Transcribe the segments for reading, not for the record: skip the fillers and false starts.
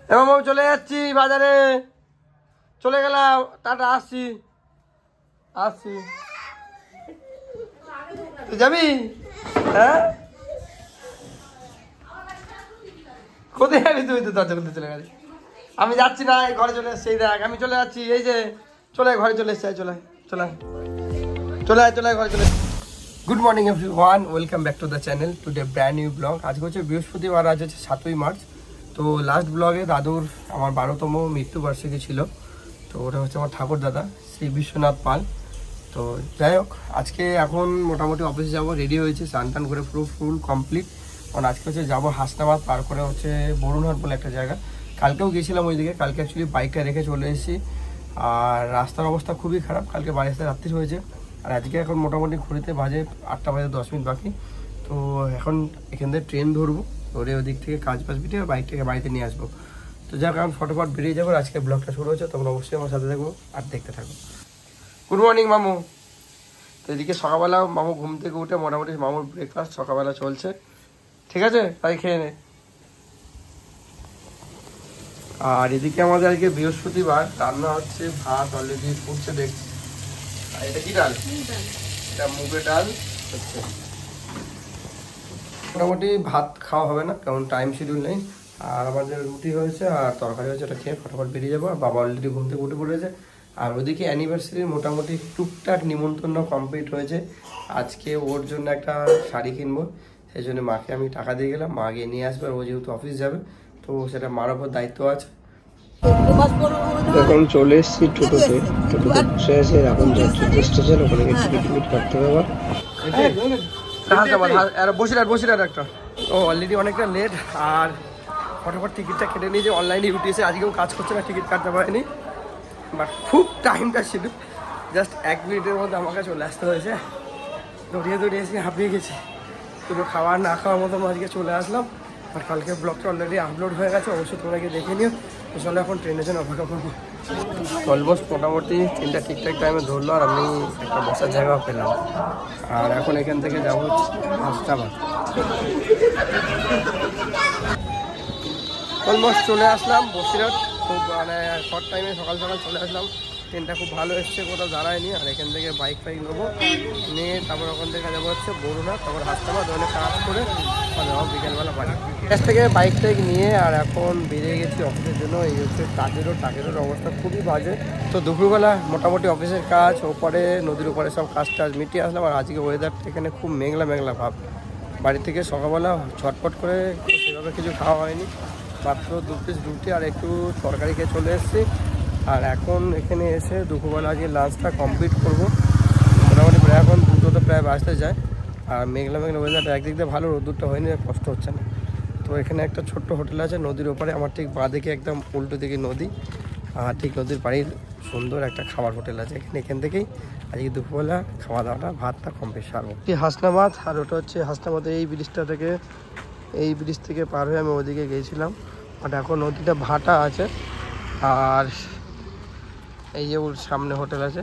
এবার মামু চলে যাচ্ছি বাজারে, চলে গেলাম, টাটা, আসছি আসছি। তুই যাবি? হ্যাঁ, কোথায় যাবি তুই? তো দরজা খুলতে চলে গেলি। আমি যাচ্ছি না, ঘরে চলে এসছি, দেখ আমি চলে যাচ্ছি, এই যে চলে ঘরে চলে এসছি, চলে চলে চলে চলে ঘরে চলে। Good morning everyone, welcome back to the channel, today brand new blog. আজকে হচ্ছে বৃহস্পতিবার, আজ হচ্ছে 7ই মার্চ। তো লাস্ট ব্লগে দাদুর আমার 12তম মৃত্যুবার্ষিকী ছিল, তো ওটা হচ্ছে আমার ঠাকুর দাদা শ্রী বিশ্বনাথ পাল। তো যাই হোক, আজকে এখন মোটামুটি অফিসে যাবো, রেডি হয়েছে, স্নান টান করে পুরো ফুল কমপ্লিট। কারণ আজকে হচ্ছে যাবো হাসনাবাদ, পার করে হচ্ছে বরুণহাট বলে একটা জায়গা। কালকেও গিয়েছিলাম ওইদিকে, কালকে অ্যাকচুয়ালি বাইকটা রেখে চলে এসেছি, আর রাস্তার অবস্থা খুবই খারাপ, কালকে বাড়ি আসতে রাত্রি হয়েছে। আর আজকে এখন মোটামুটি ঘড়িতে বাজে 8টা বাজে 10 মিনিট বাকি। তো এখন এখান থেকে ট্রেন ধরবো, ধরে ওদিক থেকে কাজ বাজ বিটে বাইকটাকে বাড়িতে নিয়ে আসবো। তো যাক, আমি ফটোফট বেরিয়ে যাবো, আজকে ব্লগটা শুরু হচ্ছে, তোমরা অবশ্যই আমার সাথে থাকবো আর দেখতে থাকো। গুড মর্নিং মামু। তো এদিকে সকালবেলা মামু ঘুম থেকে উঠে মোটামুটি মামুর ব্রেকফাস্ট সকালবেলা চলছে, ঠিক আছে, তাই খেয়ে নে। আর এদিকে আমাদের আজকে বৃহস্পতিবার, রান্না হচ্ছে, ভাত অলরেডি ফুটছে দেখছি। আর এটা কি ডাল? এটা মুগের ডাল হচ্ছে। মোটামুটি ভাত খাওয়া হবে না, কারণ টাইম শিডিউল নেই। আর আমাদের রুটি হয়েছে আর তরকারি হয়েছে, ওটা খেয়ে ফটাফট বেরিয়ে যাবো। আর বাবা অলরেডি ঘুম থেকে উঠে পড়েছে। আর ওদিকে অ্যানিভার্সারির মোটামুটি টুকটাক নিমন্ত্রণ কমপ্লিট হয়েছে। আজকে ওর জন্য একটা শাড়ি কিনবো, সেই জন্য মাকে আমি টাকা দিয়ে গেলাম, মা গিয়ে নিয়ে আসবে। ও যেহেতু অফিস যাবে, তো সেটা মার ওপর দায়িত্ব আছে। এখন চলে এসেছি টোটোতে, টোটোতে বসে আছে। এখন যাচ্ছি স্টেশন, ওখানে টিকিট কাটতে হবে। বসিরহাট একটা, ও অলরেডি অনেকটা লেট। আর ফটাফট টিকিটটা কেটে নিয়েছে, অনলাইনে ইউটিএসে। আজকেও কাজ করছে না, টিকিট কাটতে পারেনি, বাট খুব টাইমটা ছিল, জাস্ট 1 মিনিটের মধ্যে আমাকে চলে আসতে হয়েছে। দৌড়িয়ে এসে হাঁপিয়ে গেছি, পুরো খাওয়া না খাওয়ার মতো আজকে চলে আসলাম। আর কালকে ব্লগটা অলরেডি আপলোড হয়ে গেছে, অবশ্যই তোমরা গিয়ে দেখে নিও। তো চলো এখন ট্রেনের জন্য অপেক্ষা করবো। অলমোস্ট মোটামুটি ট্রেনটা ঠিকঠাক টাইমে ধরলো, আর আমি একটা বসার জায়গাও পেলাম। আর এখন এখান থেকে যাবো হাসনাবাদ। অলমোস্ট চলে আসলাম বসিরহাট, খুব মানে শর্ট টাইমে সকাল সকাল চলে আসলাম। ট্রেনটা খুব ভালো এসছে, কোথাও দাঁড়ায়নি। আর এখান থেকে বাইক নেবো, নিয়ে তারপর ওখান থেকে যাবো হচ্ছে বরুণহাট, তারপর হাসনাবাদ, ওখানে কাজ করে বিকেলবেলা বাড়ি। কাছ থেকে বাইক নিয়ে আর এখন বেরিয়ে গেছি অফিসের জন্য। এই হচ্ছে টাকেরোর অবস্থা খুবই বাজে। তো দুপুরবেলা মোটামুটি অফিসের কাজ, ওপরে নদীর উপরে সব কাজ টাজ মিটিয়ে আসলাম। আর আজকে ওয়েদারটা এখানে খুব মেঘলা ভাব। বাড়ি থেকে সকালবেলা ছটপট করে সেভাবে কিছু খাওয়া হয়নি, মাত্র 2 পিস রুটি আর একটু তরকারি খেয়ে চলে এসেছি। আর এখন এখানে এসে দুপুরবেলা আজকে লাঞ্চটা কমপ্লিট করবো। মোটামুটি প্রায় এখন 2টো প্রায় বাজতে যায়। আর মেঘলা ওয়েদারটা একদিক দিয়ে ভালো, রোদ্দুরটা হয়নি, কষ্ট হচ্ছে না। তো এখানে একটা ছোট্ট হোটেল আছে নদীর ওপারে, আমার ঠিক বাঁ দিকে একদম উল্টো দিকে নদী, আর ঠিক নদীর পাড়ির সুন্দর একটা খাবার হোটেল আছে। এখান থেকেই আজকে দুপুরবেলা খাওয়া দাওয়াটা, ভাতটা কমপ্লিট সারবো। হাসনাবাদ, আর ওটা হচ্ছে হাসনাবাদের এই ব্রিজ থেকে পার হয়ে আমি ওদিকে গিয়েছিলাম। বাট এখন নদীটা ভাটা আছে। আর এই যে ওর সামনে হোটেল আছে,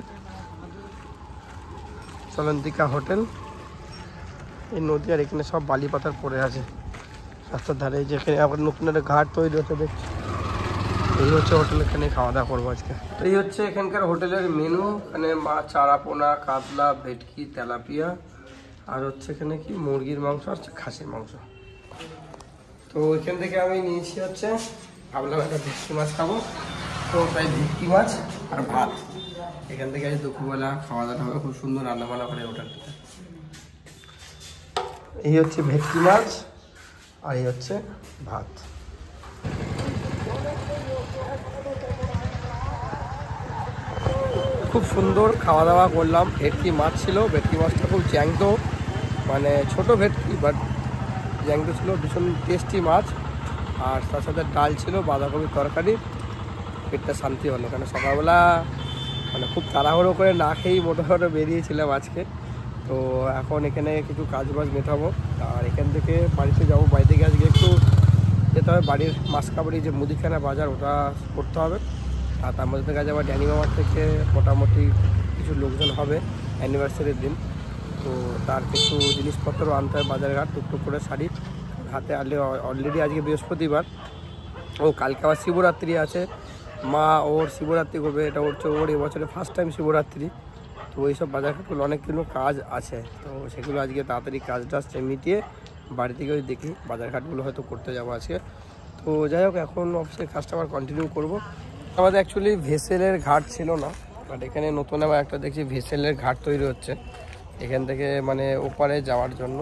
চলন্তিকা হোটেল। এই নদী, আর এখানে সব বালি পাথর পড়ে আছে রাস্তার ধারে। যেখানে আবার নতুন একটা ঘাট তৈরি হচ্ছে দেখছি। এই হচ্ছে হোটেল, এখানে খাওয়া দাওয়া করবো আজকে। এই হচ্ছে এখানকার হোটেলের মেনু। এখানে মাছ, চারাপোনা, কাতলা, ভেটকি, তেলাপিয়া, আর হচ্ছে এখানে কি মুরগির মাংস আর খাসির মাংস। তো এখান থেকে আমি নিয়েছি হচ্ছে, ভাবলাম একটা ভেটকি মাছ খাবো, তো তাই ভেটকি মাছ আর ভাত। এখান থেকে আজ দুপুরবেলা খাওয়া দাওয়া হবে, খুব সুন্দর রান্নাবান্না করে হোটেলটাতে। এই হচ্ছে ভেটকি মাছ আর এই হচ্ছে ভাত। খুব সুন্দর খাওয়া দাওয়া করলাম। ভেটকি মাছ ছিল, ভেটকি মাছটা খুব জ্যান্ত, মানে ছোট ভেটকি বাট জ্যান্ত ছিল, ভীষণ টেস্টি মাছ। আর তার সাথে ডাল ছিল, বাঁধাকপির তরকারি। পেটটা শান্তি হলো, কারণ সকালবেলা মানে খুব তাড়াহুড়ো করে না খেয়েই মোটামুটি বেরিয়েছিলাম আজকে। তো এখন এখানে কিছু কাজ বাজ মেটাবো, আর এখান থেকে বাড়িতে যাবো। বাড়ি থেকে আজকে একটু যেতে হবে বাড়ির মাসকাবাড়ি যে মুদিখানা বাজার, ওটা করতে হবে। আর তার মধ্যে থেকে আবার ড্যানি মামার থেকে মোটামুটি কিছু লোকজন হবে অ্যানিভার্সারির দিন, তো তার কিছু জিনিসপত্র আনতে হয় বাজারঘাট, টুকটুক করে শাড়ি হাতে আনলে। অলরেডি আজকে বৃহস্পতিবার, ও কালকে আবার শিবরাত্রি আছে, মা ওর শিবরাত্রি করবে, এটা ওর এবছরে ফার্স্ট টাইম শিবরাত্রি। তো ওইসব বাজারঘাটগুলো অনেকগুলো কাজ আছে, তো সেগুলো আজকে তাড়াতাড়ি কাজটা মিটিয়ে বাড়ি থেকে দেখি বাজারঘাটগুলো হয়তো করতে যাবো আজকে। তো যাই হোক, এখন অফিসের কাজটা আবার কন্টিনিউ করবো। আমাদের অ্যাকচুয়ালি ভেসেলের ঘাট ছিল না, বাট এখানে নতুন আবার একটা দেখছি ভেসেলের ঘাট তৈরি হচ্ছে এখান থেকে, মানে ওপারে যাওয়ার জন্য।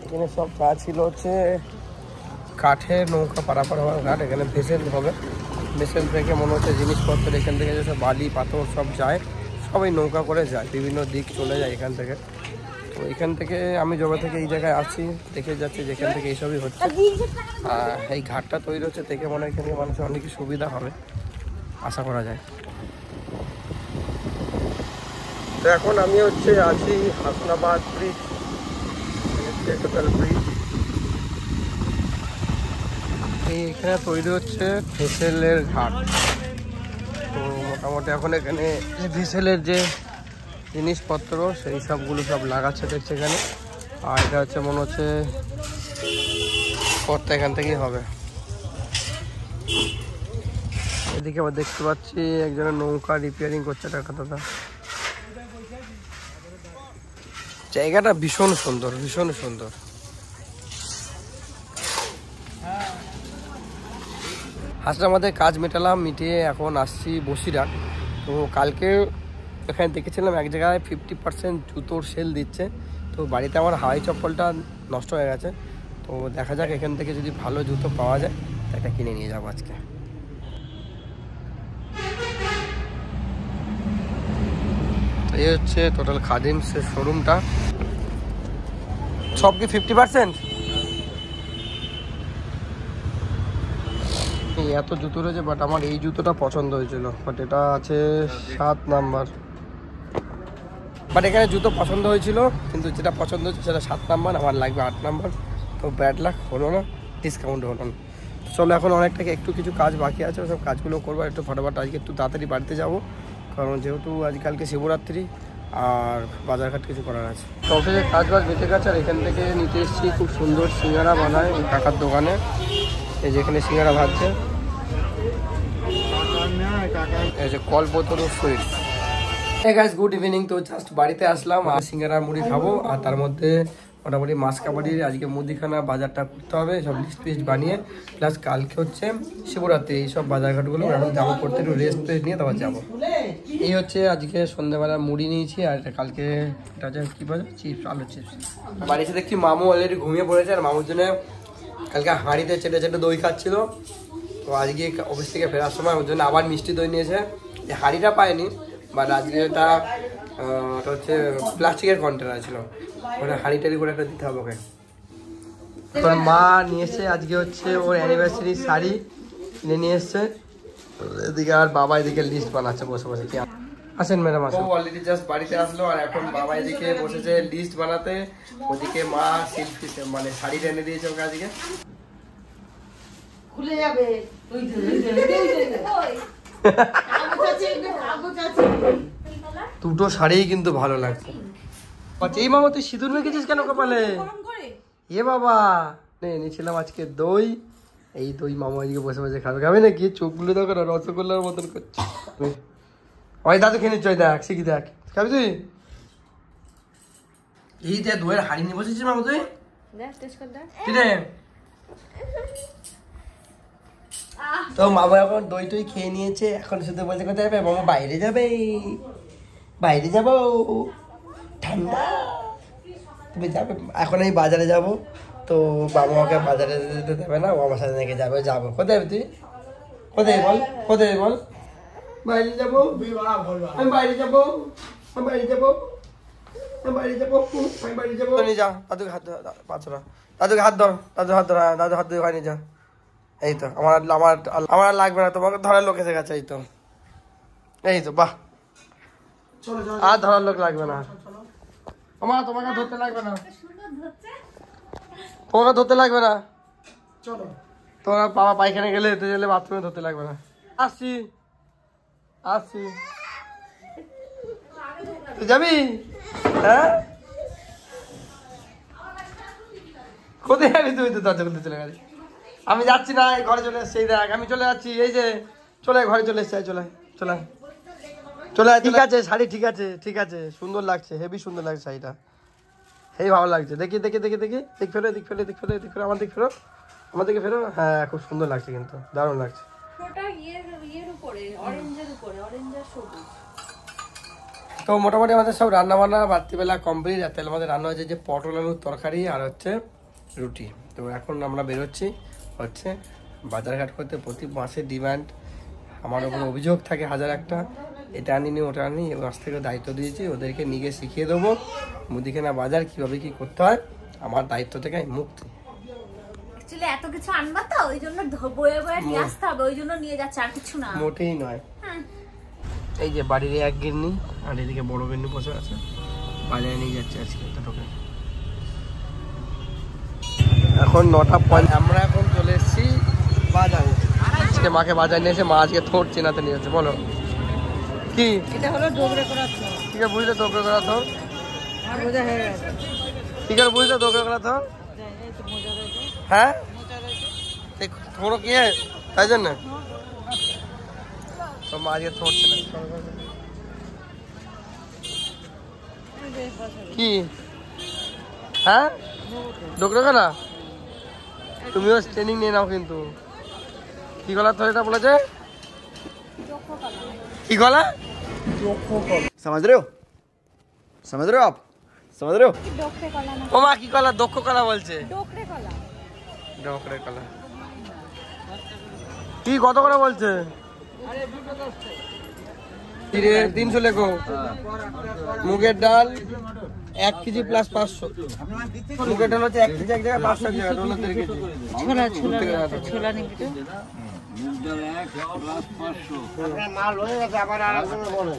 এখানে সব কাজ ছিল হচ্ছে কাঠের নৌকা পারাপার হওয়ার ঘাট, এখানে ভেসেল হবে। ভেসেল থেকে মনে হচ্ছে জিনিসপত্র এখান থেকে যেসব বালি পাথর সব যায়, সবাই নৌকা করে যায়, বিভিন্ন দিক চলে যায় এখান থেকে। তো এখান থেকে আমি জবে থেকে এই জায়গায় আসছি, দেখে যাচ্ছি যেখান থেকে এইসবই হচ্ছে। আর এই ঘাটটা তৈরি হচ্ছে থেকে মনে হয় এখানে মানুষের অনেক সুবিধা হবে আশা করা যায়। তো এখন আমি হচ্ছে আছি হাসনাবাদ ব্রিজ, টোটাল ব্রিজ। এখানে তৈরি হচ্ছে ভেসেলের ঘাট। তো মোটামুটি এখন এখানে ভেসেলের যে জিনিসপত্র সেই সবগুলো সব লাগাচ্ছে দেখছে এখানে। আর এটা হচ্ছে মনে হচ্ছে পথটা এখান থেকেই হবে। এদিকে আবার দেখতে পাচ্ছি একজনের নৌকা রিপেয়ারিং করছে দাদা। জায়গাটা ভীষণ সুন্দর, ভীষণ সুন্দর। হাসনাবাদের কাজ মেটালাম, মিটিয়ে এখন আসছি বসিরহাট। তো কালকে এখানে দেখেছিলাম এক জায়গায় 50% জুতোর সেল দিচ্ছে। তো বাড়িতে আমার হাওয়াই চপ্পলটা নষ্ট হয়ে গেছে, তো দেখা যাক এখান থেকে যদি ভালো জুতো পাওয়া যায় একটা কিনে নিয়ে যাবো আজকে। এই হচ্ছে টোটাল খাদিমসের শোরুমটা। সব কি 50%? এত জুতো রয়েছে, বাট আমার এই জুতোটা পছন্দ হয়েছিল, বাট এটা আছে 7 নাম্বার। বাট এখানে জুতো পছন্দ হয়েছিল, কিন্তু যেটা পছন্দ হচ্ছে সেটা 7 নাম্বার, আমার লাগবে 8 নাম্বার। তো ব্যাড লাক, হলো না, ডিসকাউন্ট হলো না। চলো এখন অনেকটাকে একটু কিছু কাজ বাকি আছে, ওসব কাজগুলো করবো একটু ফটাফট। আজকে একটু তাড়াতাড়ি বাড়িতে যাব, কারণ যেহেতু আজকালকে শিবরাত্রি আর বাজারঘাট কিছু করার আছে। তো অফিসের কাজ বাজ বেঁচে গেছে, আর এখান থেকে নিতে এসেছি খুব সুন্দর সিঙ্গারা বানায় ওই কাকার দোকানে, এই যেখানে সিঙ্গারা ভাজছে, এই যে Kalpataru sweet. Hey guys, good evening. তো জাস্ট বাড়িতে আসলাম, আর সিঙ্গারা মুড়ি খাবো, আর তার মধ্যে মোটামুটি মাছ কাবাডির আজকে মুদিখানা বাজারটা করতে হবে, সব লিস্ট ফিস্ট বানিয়ে। প্লাস কালকে হচ্ছে শিবরাত্রি, এইসব বাজারঘাটগুলো এখন যাবো করতে, একটু রেস্ট ফেস্ট নিয়ে তারপর যাবো। এই হচ্ছে আজকে সন্ধ্যাবেলা মুড়ি নিয়েছি, আর এটা কালকে এটা হচ্ছে কী বলে চিপস, আলু চিপস। বাড়িতে দেখছি মামু অলরেডি ঘুমিয়ে পড়েছে, আর মামুর জন্য কালকে হাঁড়িতে চেটে চেটে দই খাচ্ছিল। তো আজকে অফিস থেকে ফেরার সময় ওর জন্য আবার মিষ্টি দই নিয়েছে। এই হাঁড়িটা পায়নি, বাট আজকে এটা হচ্ছে প্লাস্টিকের কন্টেনার ছিল, ওটা হাঁড়ি টাড়ি করে একটা দিতে হবে ওকে। তোর মা নিয়ে এসছে আজকে হচ্ছে ওর অ্যানিভার্সারি শাড়ি কিনে নিয়ে এসছে। এদিকে আর বাবা এদিকে লিস্ট বানাচ্ছে বসে বসে। কি আসেন ম্যাডাম, আসেন। অলরেডি জাস্ট বাড়িতে আসলো, আর এখন বাবা এদিকে বসেছে লিস্ট বানাতে, ওদিকে মা শিল্পী মানে শাড়ি এনে দিয়েছে ওকে আজকে। খুলে যাবে দুটো শাড়ি কিন্তু ভালো লাগছে। এই মামা তুই সিঁদুর মেখেছিস কেন কপালে? এ বাবা, এনেছিলাম আজকে দই, এই দই মামা এদিকে বসে বসে খাবে। খাবে নাকি? চোখগুলো দেখো না, রসগোল্লার মতন করছে। ওই দাদু খেয়ে নিচ্ছ, দেখ শিখি, দেখ খাবি তুই? এই যে দইয়ের হাড়ি নিয়ে বসেছিস মামা তুই, কি রে? তো মামা এখন দই টই খেয়ে নিয়েছে, এখন শুধু বলতে কোথায় যাবে মামা? বাইরে যাবে, বাইরে যাবো, ঠান্ডা। তুমি যাবে? এখন এই বাজারে যাব, তো বাবা আমাকে বাজারে যেতে দেবে না, ও আমার সাথে নিয়ে যাবে। যাবো কোথায় তুই? কোথায় বল, কোথায় বল? বাইরে যাবো, আমি বাইরে যাবো, আমি বাইরে যাবো, আমি বাইরে যাবো, আমি বাইরে যাবো। নিয়ে যা দাদুকে হাত ধর, পাঁচরা দাদুকে হাত ধর, দাদু হাত ধর, দাদু হাত ধরে নিয়ে যা। এই তো আমার আমার আমার আর লাগবে না, তোমাকে ধরার লোক এসে গেছে। এই তো, এই তো, বাহ, আর ধরার লোক লাগবে না। আমার তোমাকে ধরতে লাগবে না, তোমাকে ধরতে লাগবে না। চলো, তোমার বাবা পায়খানে গেলে এতে গেলে বাথরুমে ধরতে লাগবে না। আসছি আসছি, তুই যাবি? হ্যাঁ, কোথায় যাবি তুই? তো দরজা খুলতে চলে গেলি। আমি যাচ্ছি না, ঘরে চলে এসছি, দেখ আমি চলে যাচ্ছি, এই যে চলে ঘরে চলে এসছি, চলে চলে চলে। ঠিক আছে শাড়ি, ঠিক আছে ঠিক আছে, সুন্দর লাগছে, হেভি সুন্দর লাগছে শাড়িটা, হেভি ভালো লাগছে। দেখি দেখি দেখি দেখি, দিক ফেরো দিক ফেরো দিক ফেরো দিক ফেরো, আমার দিক ফেরো, আমার দিকে ফেরো। হ্যাঁ খুব সুন্দর লাগছে, কিন্তু দারুণ লাগছে। তো মোটামুটি আমাদের সব রান্না বান্না রাত্রিবেলা কমপ্লিট। আর তাহলে আমাদের রান্না হচ্ছে যে পটল আলুর তরকারি আর হচ্ছে রুটি। তো এখন আমরা বেরোচ্ছি হচ্ছে বাজারঘাট করতে। প্রতি মাসে ডিমান্ড আমার ওপর অভিযোগ থাকে হাজার একটা, এটা আনিনি ওটা আনি। আজ থেকে দায়িত্ব দিয়েছি ওদেরকে, নিয়ে শিখিয়ে দেবো মুদিখানা বাজার কীভাবে কী করতে হয়। আমার দায়িত্ব থেকে আমি মুক্তি। এত কিছু আনবা তো ওই জন্য বয়ে বয়ে নিয়ে আসতে হবে, ওই জন্য নিয়ে যাচ্ছে, আর কিছু না। মোটেই নয়। এই যে বাড়ির এক গিন্নি আর এদিকে বড় গিন্নি বসে আছে, বাজারে নিয়ে যাচ্ছে আজকে এটা টোকে। এখন 9:05, আমরা এখন চলে এসেছি বাজারে। আজকে মাকে বাজার নিয়ে এসে মা আজকে থোড় চেনাতে নিয়ে যাচ্ছে। বলো কি? এটা হলো ডোগরে করা থোড়। ঠিক আছে বুঝলে, ডোগরে করা থোড় মজা হয়ে গেছে। ঠিক আছে বুঝলে, ডোগরে করা থোড়। হ্যাঁ থোড়ো কি তাই জন্য তো মা আজকে থোড় চেনাচ্ছে। কি হ্যাঁ ডোকরা কলা, তুমিও ট্রেনিং নিয়ে নাও কিন্তু। কি কলা তো এটা বলেছে, কি কলা? समझ रहे हो समझ रहे हो आप समझ रहे हो? ও মা কি কলা? দক্ষ কলা বলছে। ডোকরে কলা। ডোকরে কলা কি কত করে বলছে? 300 লেখো। মুগের ডাল 1 কেজি প্লাস 500। মুগের ডাল হচ্ছে 1 কেজি, এক জায়গায় 500, এক জায়গায় 1.5 কেজি। ছোলা ছোলা ছোলা নিবি তো?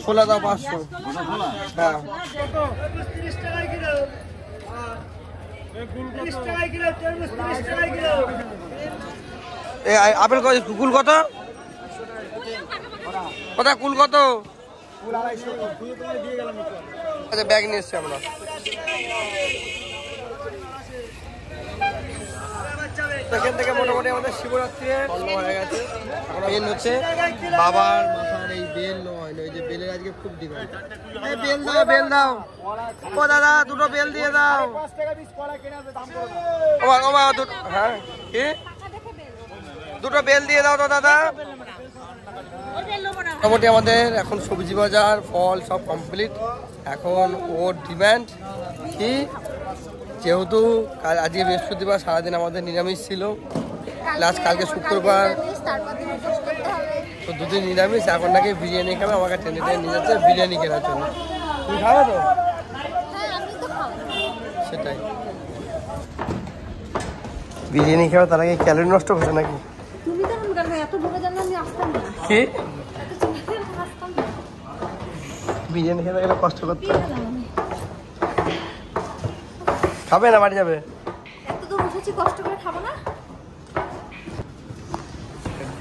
ছোলা দাও 500। হ্যাঁ আপেল কত? কুল কত? কোথায় কুল কত? আচ্ছা ব্যাগ নিয়ে এসছি আমরা। এখান থেকে মোটামুটি আমাদের শিবরাত্রির হয়ে গেছে। মেন হচ্ছে বাবার মাথার এই বেল নয়, ওই যে বেলের আজকে খুব ডিমান্ড। এই বেল দাও, বেল দাও। ও দাদা দুটো বেল দিয়ে দাও। হ্যাঁ কি দুটো বেল দিয়ে দাও তো দাদা। মোটামুটি আমাদের এখন সবজি বাজার ফল সব কমপ্লিট। এখন ওর ডিমান্ড কি, যেহেতু আজকে বৃহস্পতিবার সারাদিন আমাদের নিরামিষ ছিল, প্লাস কালকে শুক্রবার, তো দুদিন নিরামিষ। এখন নাকি বিরিয়ানি খাবে, আমাকে টেনে টেনে নিয়ে যাচ্ছে বিরিয়ানি কেনার জন্য। তুমি খাবে তো? সেটাই, বিরিয়ানি খাবে, তার আগে ক্যালোরি নষ্ট করছে নাকি? কি বিরিয়ানি খেতে গেলে কষ্ট করতে খাবে না, বাড়ি যাবে।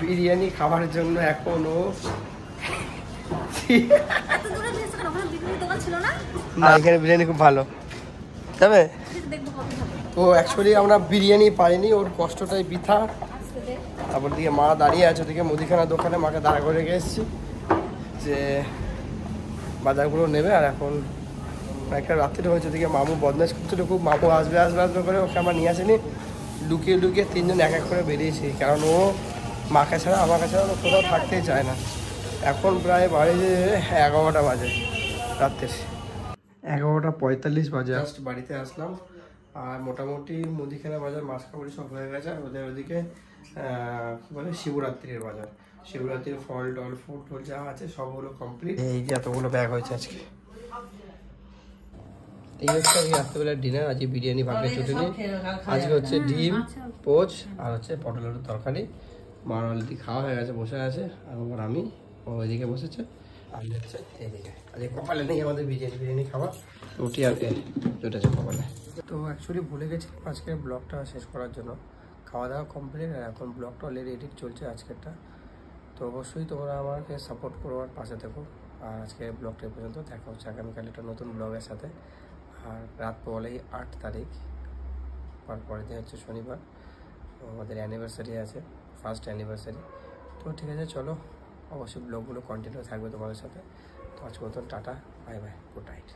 বিরিয়ানি খাওয়ার জন্য এখনো না, এখানে বিরিয়ানি খুব ভালো যাবে। তো অ্যাকচুয়ালি আমরা বিরিয়ানি পাইনি, ওর কষ্টটাই বৃথা। তারপর দিকে মা দাঁড়িয়ে আছে, ওদিকে মুদিখানা দোকানে মাকে দাঁড়া করে রেখে এসেছি যে বাজারগুলো নেবে। আর এখন একটা রাত্রিটা হয়েছে, ওদিকে মামু বদমাশ করছিল খুব, মামু আসবে আসবে আসবে করে ওকে আমার নিয়ে আসেনি। লুকিয়ে লুকিয়ে তিনজন এক এক করে বেরিয়েছি, কারণ ও মাকে ছাড়া আমাকে ছাড়া তো কোথাও থাকতেই চায় না। এখন প্রায় বাড়ি 11টা বাজে, রাত্রের 11:45 বাজে জাস্ট বাড়িতে আসলাম। আর মোটামুটি মুদিখানা বাজার মাছ কাপড়ি সব হয়ে গেছে। আর ওদের ওদিকে কী বলে শিবরাত্রির বাজার, শিবরাত্রির ফল টল ফুল টল যা আছে সবগুলো কমপ্লিট। এই যে এতগুলো ব্যাগ হয়েছে আজকে। এই হচ্ছে আমি রাত্রেবেলার ডিনার। আজকে বিরিয়ানি ভাগলে চুটনি, আজকে হচ্ছে ডিম পোচ আর হচ্ছে পটলের তরকারি। মার অলরেডি খাওয়া হয়ে গেছে, বসে আছে। আর আমি ওইদিকে বসেছে, আমি হচ্ছে এইদিকে। আজকে কপালে নেই আমাদের বিরিয়ানি খাওয়া, রুটি আর দুটো কপালে। তো অ্যাকচুয়ালি ভুলে গেছি আজকে ব্লগটা শেষ করার জন্য। খাওয়া দাওয়া কমপ্লিট, আর এখন ব্লগটা অলরেডি এডিট চলছে আজকেরটা। তো অবশ্যই তোমরা আমাকে সাপোর্ট করো আর পাশে থেকো। আর আজকে ব্লগটা এই পর্যন্ত, দেখা হচ্ছে আগামীকাল একটা নতুন ব্লগের সাথে। আর রাত পড়লেই 8 তারিখ, পরের দিন হচ্ছে শনিবার। তো আমাদের অ্যানিভার্সারি আছে, ফার্স্ট অ্যানিভার্সারি। তো ঠিক আছে, চলো অবশ্যই ব্লগগুলো কন্টিনিউ থাকবে তোমাদের সাথে। তো আজকের মতন tata, bye bye, good night.